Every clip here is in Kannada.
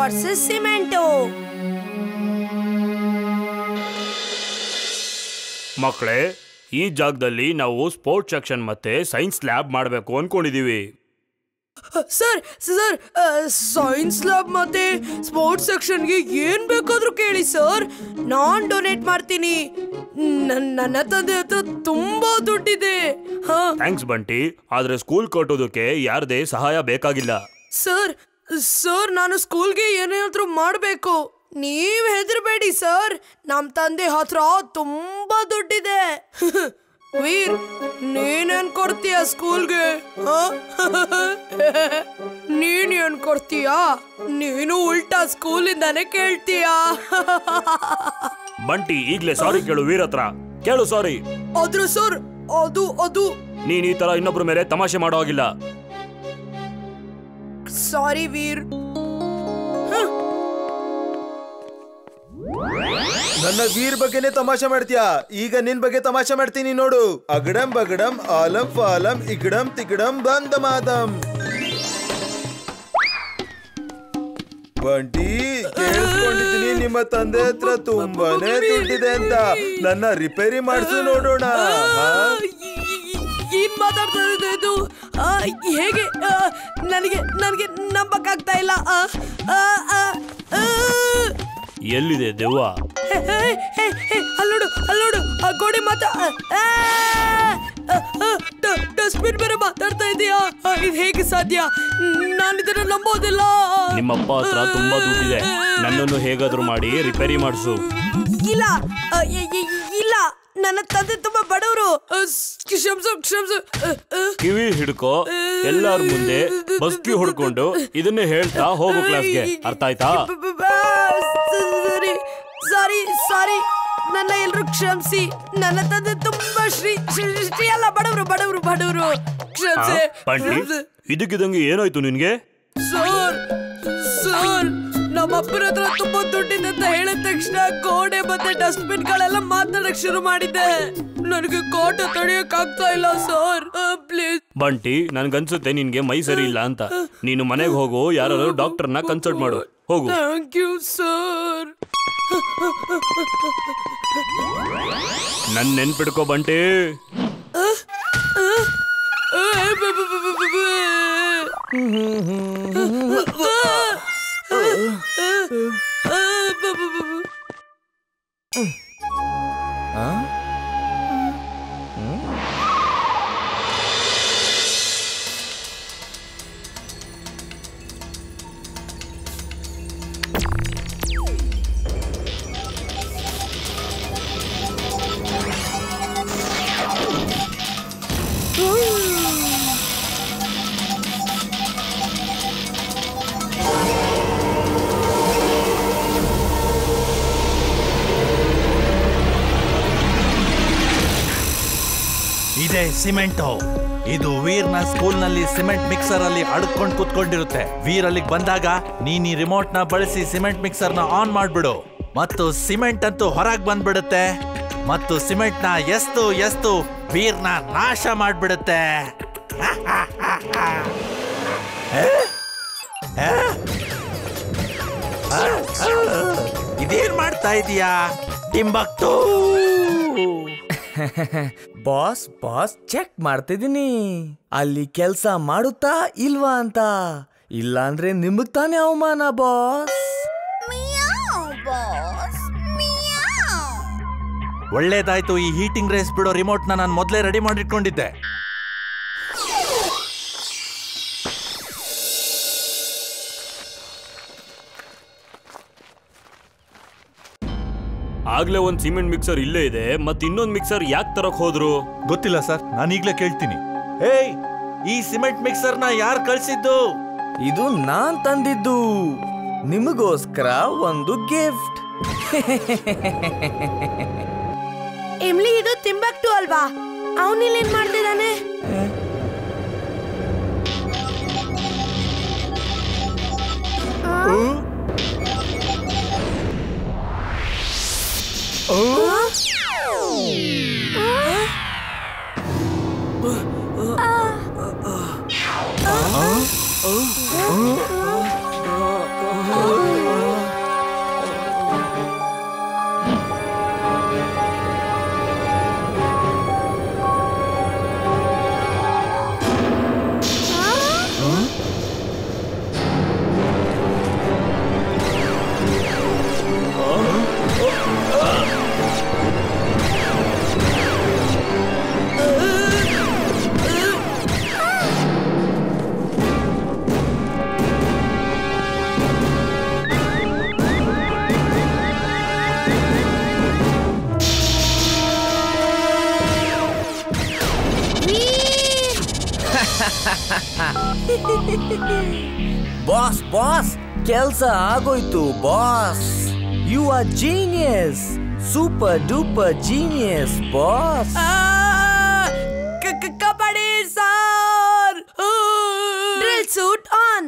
Versus cement. ಮಕ್ಕಳೇ, ಈ ಜಾಗದಲ್ಲಿ ನಾವು ಸ್ಪೋರ್ಟ್ಸ್ ಸೆಕ್ಷನ್ ಮತ್ತೆ ಸೈನ್ಸ್ ಲ್ಯಾಬ್ ಮಾಡಬೇಕು ಅನ್ಕೊಂಡಿದೀವಿ. ಸರ್ ಸರ್ ಸೈನ್ಸ್ ಲ್ಯಾಬ್ ಮತ್ತೆ ಸ್ಪೋರ್ಟ್ಸ್ ಸೆಕ್ಷನ್ಗೆ ಏನ್ ಬೇಕಾದ್ರೂ ಕೇಳಿ ಸರ್, ನಾನ್ ಡೊನೇಟ್ ಮಾಡ್ತೀನಿ. ನನ್ನ ತಂದೆ ಹತ್ರ ತುಂಬಾ ದುಡ್ಡಿದೆ. ಥ್ಯಾಂಕ್ಸ್ ಬಂಟಿ, ಆದ್ರೆ ಸ್ಕೂಲ್ ಕಟ್ಟೋದಕ್ಕೆ ಯಾರದೇ ಸಹಾಯ ಬೇಕಾಗಿಲ್ಲ. ಸರ್ ಸರ್ ನಾನು ಸ್ಕೂಲ್ಗೆ ಏನಾದ್ರೂ ಮಾಡಬೇಕು, ನೀವ್ ಹೆದರ್ಬೇಡಿ ಸರ್, ನಮ್ ತಂದೆ ಹತ್ರ ತುಂಬಾ ದುಡ್ಡಿದೆ. ವೀರ್, ನೀನೇನ್ ಕೊಡ್ತೀಯ ಸ್ಕೂಲ್ಗೆ? ನೀನೇನ್ ಕೊಡ್ತೀಯಾ? ನೀನು ಉಲ್ಟಾ ಸ್ಕೂಲಿಂದಾನೆ ಕೇಳ್ತೀಯಾ? ಬಂಟಿ, ಈಗ್ಲೇ ಸಾರಿ ಕೇಳು ವೀರ್ ಹತ್ರ. ಕೇಳು ಸಾರಿ. ಆದ್ರೆ ಸರ್ ಅದು ನೀನ್ ಈ ತರ ಇನ್ನೊಬ್ರ ಮೇಲೆ ತಮಾಷೆ ಮಾಡೋ ಹಾಗಿಲ್ಲ. ಸಾರಿ ವೀರ್. ನನ್ನ ವೀರ್ ಬಗ್ಗೆನೆ ತಮಾಷೆ ಮಾಡ್ತೀಯಾ? ಈಗ ನಿನ್ ಬಗ್ಗೆ ತಮಾಷೆ ಮಾಡ್ತೀನಿ ನೋಡು. ಅಗಡಂ ಬಗಡಂ ಆಲಂ ಫಾಲಂ ಇಗಡಂ ತಿಗಡಂ ಬಂದ ಮಾದಂ. ಬಂಟಿ, ಕೇಳಿಸ್ಕೊಂಡಿದ್ದೀನಿ ನಿಮ್ಮ ತಂದೆ ಹತ್ರ ತುಂಬಾನೇ ದುಡ್ಡಿದೆ ಅಂತ. ನನ್ನ ರಿಪೇರಿ ಮಾಡಿಸು ನೋಡೋಣ. ಏನ್ ಮಾತಾಡ್ತಾ ಇದು? ಹೇಗೆ? ನನಗೆ ನಂಬಕ್ಕಾಗ್ತಾ ಇಲ್ಲ. ಎಲ್ಲಿದೆ ದೆವ್ವ? ಅಲ್ಲೋಡು ಆ ಗೋಡೆ ಡಸ್ಟ್ಬಿನ್ ಬೇರೆ ಮಾತಾಡ್ತಾ ಇದೆಯಾ? ಇದು ಹೇಗೆ ಸಾಧ್ಯ? ನಾನು ಇದನ್ನ ನಂಬೋದಿಲ್ಲ. ನಿಮ್ಮಪ್ಪ ಹತ್ರ ತುಂಬಾ ದುಡ್ಡಿದೆ, ನನ್ನನ್ನು ಹೇಗಾದ್ರೂ ಮಾಡಿ ರಿಪೇರಿ ಮಾಡಿಸು. ಇಲ್ಲ, ನನ್ನ ತಂದೆ ತುಂಬಾ ಬಡವರು. ಕಿವಿ ಹಿಡ್ಕೋ, ಎಲ್ಲಾರ ಮುಂದೆ ಬಸ್ಕಿ ಹೊಡ್ಕೊಂಡು ಇದನ್ನೇ ಹೇಳ್ತಾ ಹೋಗು ಕ್ಲಾಸ್ಗೆ. ಅರ್ಥ ಆಯ್ತಾ? ಸಾರಿ, ನನ್ನ ಎಲ್ರು ಕ್ಷಮಿಸಿ. ನನ್ನ ತಂದೆ ತುಂಬಾ ಶ್ರೀ ಅಲ್ಲ, ಬಡವರು. ಕ್ಷಮಿಸಿ. ಇದಕ್ಕಿದಂಗೆ ಏನಾಯ್ತು ನಿನ್ಗೆ? ಸರ್ ನಮ್ಮ ಅಪ್ಪನ ಹತ್ರ ತುಂಬಾ ದುಡ್ಡಿದೆ ಅಂತ ಹೇಳಿದ ತಕ್ಷಣ ಗೋಡೆ ಮತ್ತೆ ಡಸ್ಟ್ಬಿನ್ ಗಳೆಲ್ಲ ಮಾತಾಡಕ್ ಶುರು ಮಾಡಿದ್ದೆ. ನನಗೆ ಕಾಟ ತಡೆಯಕ್ ಆಗ್ತಾ ಇಲ್ಲ ಸರ್, ಪ್ಲೀಸ್. ಬಂಟಿ, ನನ್ಗನ್ಸುತ್ತೆ ನಿನ್ಗೆ ಮೈ ಸರಿ ಇಲ್ಲ ಅಂತ. ನೀನು ಮನೆಗೆ ಹೋಗು, ಯಾರು ಡಾಕ್ಟರ್ನ ಕನ್ಸಲ್ಟ್ ಮಾಡು. ಹೋಗು. Thank you sir. ನನ್ ನೆನ್ಪಿಡ್ಕೋ ಬಂಟಿ. ಇದೆ ಸಿಮೆಂಟು. ಇದು ವೀರ್ನ ಸ್ಕೂಲ್ ನಲ್ಲಿ ಸಿಮೆಂಟ್ ಮಿಕ್ಸರ್ ಅಲ್ಲಿ ಅಡ್ಕೊಂಡು ಕೂತ್ಕೊಂಡಿರುತ್ತೆ. ವೀರ್ ಅಲ್ಲಿಗೆ ಬಂದಾಗ ನೀನ್ ಈ ರಿಮೋಟ್ ನ ಬಳಸಿ ಸಿಮೆಂಟ್ ಮಿಕ್ಸರ್ ನ ಆನ್ ಮಾಡ್ಬಿಡು, ಮತ್ತು ಸಿಮೆಂಟ್ ಅಂತೂ ಹೊರಗೆ ಬಂದ್ಬಿಡುತ್ತೆ, ಮತ್ತು ಸಿಮೆಂಟ್ ನ ಎಸ್ತು ವೀರ್ನ ನಾಶ ಮಾಡ್ಬಿಡುತ್ತೆ. ಇದೇನ್ ಮಾಡ್ತಾ ಇದೀಯಾ ಟಿಂಬಕ್ಟು? ಬಾಸ್ ಚೆಕ್ ಮಾಡ್ತಿದ್ದೀನಿ, ಅಲ್ಲಿ ಕೆಲ್ಸ ಮಾಡುತ್ತಾ ಇಲ್ವಾ ಅಂತ. ಇಲ್ಲ ಅಂದ್ರೆ ನಿಮಗ್ ತಾನೇ ಅವಮಾನ ಬಾಸ್. ಒಳ್ಳೇದಾಯ್ತು, ಈ ಹೀಟಿಂಗ್ ರೇಸ್ ಬಿಡೋ ರಿಮೋಟ್ ನ ನಾನು ಮೊದಲೇ ರೆಡಿ ಮಾಡಿಟ್ಕೊಂಡಿದ್ದೆ. ಆಗ್ಲೇ ಒಂದ್ ಸಿಮೆಂಟ್ ಮಿಕ್ಸರ್ ಇಲ್ಲೇ ಇದೆ, ಮತ್ತೆ ಇನ್ನೊಂದ್ ಮಿಕ್ಸರ್ ಯಾಕೆ ತರಕ್ ಹೋದ್ರು ಗೊತ್ತಿಲ್ಲ ಸರ್, ನಾನು ಈಗ್ಲೇ ಕೇಳ್ತೀನಿ. ಏಯ್, ಈ ಸಿಮೆಂಟ್ ಮಿಕ್ಸರ್ ನ ಯಾರು ಕಳ್ಸಿದ್ದು? ಇದು ನಾನ್ ತಂದಿದ್ದು, ನಿಮಗೋಸ್ಕರ ಒಂದು ಗಿಫ್ಟ್. ಇಮ್ಲಿ, ಇದು ತಿಂಬಕ್ಟು ಅಲ್ವಾ? ಅವನಿಲ್ಲೇನ್ ಮಾಡ್ತಿದ್ದಾನೆ? ಬಾಸ್ ಬಾಸ್ ಕೆಲ್ಸ ಆಗೋಯ್ತು boss. You are genius, super duper genius boss. Kabaddi sir. Drill suit on.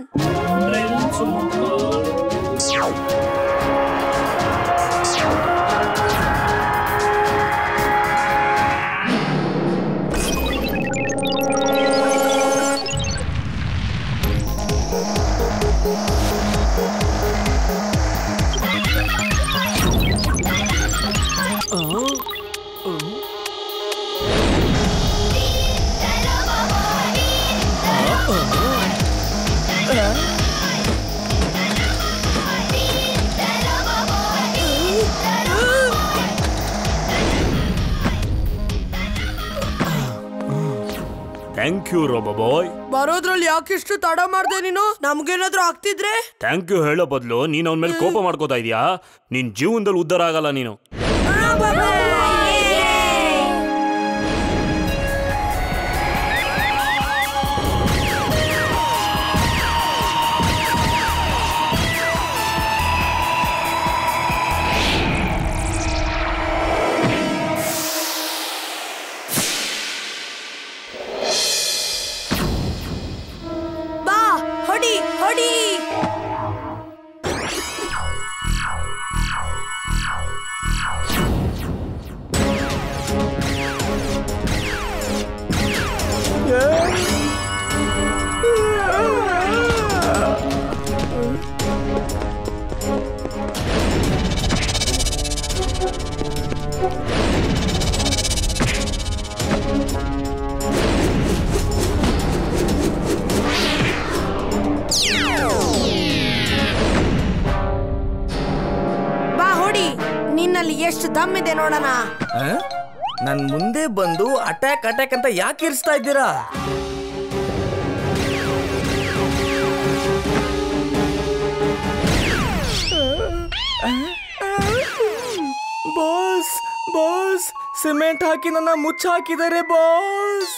Thank you robo boy. ಬರೋದ್ರಲ್ಲಿ ಯಾಕಿಷ್ಟು ತಡ ಮಾಡ್ದೆ ನೀನು? ನಮ್ಗೇನಾದ್ರೂ ಆಗ್ತಿದ್ರೆ? ಥ್ಯಾಂಕ್ ಯು ಹೇಳೋ ಬದಲು ನೀನ್ ಅವನ ಮೇಲೆ ಕೋಪ ಮಾಡ್ಕೋತಾ ಇದೀಯಾ. ನಿನ್ ಜೀವನದಲ್ಲಿ ಉದ್ಧಾರ ಆಗಲ್ಲ ನೀನು. ನಿನ್ನಲ್ಲಿ ಎಷ್ಟು ದಮ್ ಇದೆ ನೋಡೋಣ. ನನ್ ಮುಂದೆ ಬಂದು ಅಟ್ಯಾಕ್ ಅಟ್ಯಾಕ್ ಅಂತ ಯಾಕೆ ಇರಿಸ್ತಾ ಇದ್ದೀರಾ? ಬಾಸ್ ಬಾಸ್ ಸಿಮೆಂಟ್ ಹಾಕಿ ನನ್ನ ಮುಚ್ಚ ಹಾಕಿದ್ದಾರೆ ಬಾಸ್.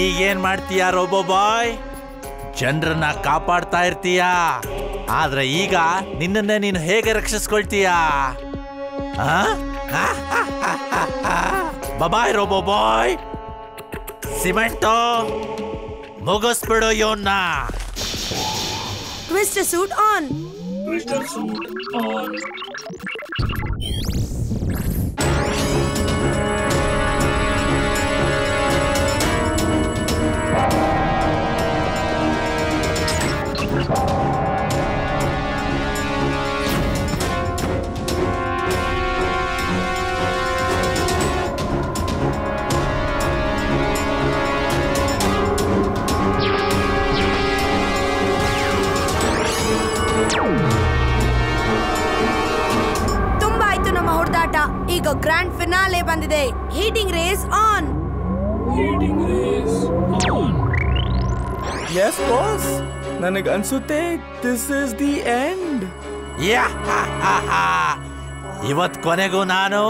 ಈಗೇನ್ ಮಾಡ್ತೀಯಾ ರೋಬೋ ಬಾಯ್? ಜನರನ್ನ ಕಾಪಾಡ್ತಾ ಇರ್ತೀಯಾ, ಆದ್ರೆ ಈಗ ನಿನ್ನನ್ನೇ ನೀನು ಹೇಗೆ ರಕ್ಷಿಸ್ಕೊಳ್ತೀಯಾ? ಬಾಯ್ ರೋಬೋ ಬಾಯ್, ಸಿಮೆಂಟೋ ಮುಗಿಸ್ಬಿಡು ಇವನ್ನ. Twister suit on. ತುಂಬಾ ಆಯ್ತು ನಮ್ಮ ಹೊಡೆದಾಟ. ಈಗ ಗ್ರ್ಯಾಂಡ್ ಫಿನಾಲೆ ಬಂದಿದೆ. Heating race on. Yes boss, ನನಗೆ ಅನ್ಸುತ್ತೆ ದಿಸ್ ಇಸ್ ದಿ ಎಂಡ್. ಇವತ್ ಕೊನೆಗೂ ನಾನು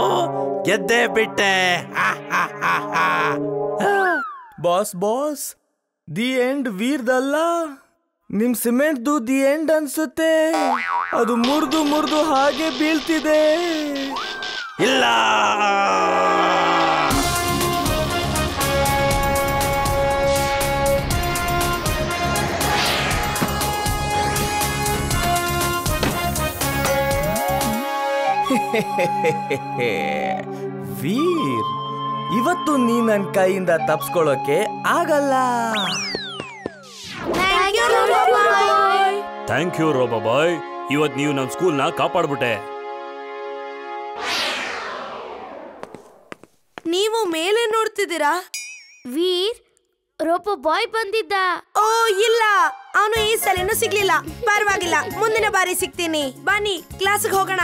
ಗೆದ್ದೇ ಬಿಟ್ಟೆ. ಬಾಸ್ ಬಾಸ್, ದಿ ಎಂಡ್ ವೀರ್ದಲ್ಲ, ನಿಮ್ ಸಿಮೆಂಟ್ದು ದಿ ಎಂಡ್ ಅನ್ಸುತ್ತೆ. ಅದು ಮುರಿದು ಮುರಿದು ಹಾಗೆ ಬೀಳ್ತಿದೆ. ಇಲ್ಲ, ವೀರ್, ಇವತ್ತು ನೀ ನನ್ನ ಕೈಯಿಂದ ತಪ್ಸ್ಕೊಳ್ಳೋಕೆ ಆಗಲ್ಲ. ಥ್ಯಾಂಕ್ ಯು ರೋಬೋ ಬಾಯ್. ಇವತ್ ನೀವು ನಮ್ ಸ್ಕೂಲ್ನ ಕಾಪಾಡ್ಬಿಟ್ಟೆ. ನೀವು ಮೇಲೆ ನೋಡ್ತಿದ್ದೀರಾ? ವೀರ್, ರೋಬೋ ಬಾಯ್ ಬಂದಿದ್ದ. ಓ ಇಲ್ಲ, ಅವನು ಈ ಸಲನೂ ಸಿಗ್ಲಿಲ್ಲ. ಪರವಾಗಿಲ್ಲ, ಮುಂದಿನ ಬಾರಿ ಸಿಗ್ತೀನಿ. ಬನ್ನಿ ಕ್ಲಾಸ್ಗೆ ಹೋಗೋಣ.